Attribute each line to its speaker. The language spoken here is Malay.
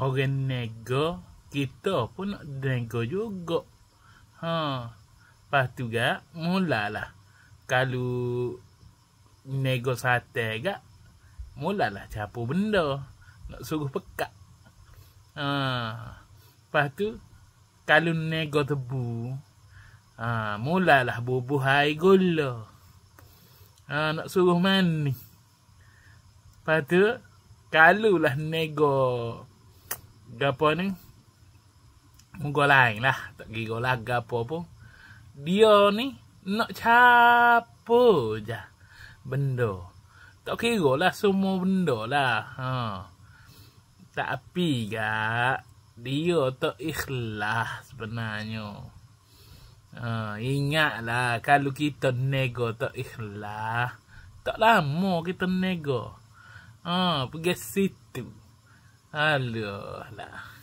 Speaker 1: orang nego, kita pun nak nego juga. Lepas tu gak, mulalah. Kalau nego sate gak, mulalah capu benda. Nak suruh pekat. Lepas tu, kalau nego tebu, mulalah bubuh air gula. Nak suruh mani. Lepas tu, kalau lah nego gapo ni, muka lain lah. Tak kira lah gapo pun. Dia ni, nak capo je benda. Tak kira lah semua benda lah. Tapi gak, dia tak ikhlas sebenarnya. Ingatlah kalau kita nego tak ikhlas, tak lama kita nego. Pergi situ. Alah lah.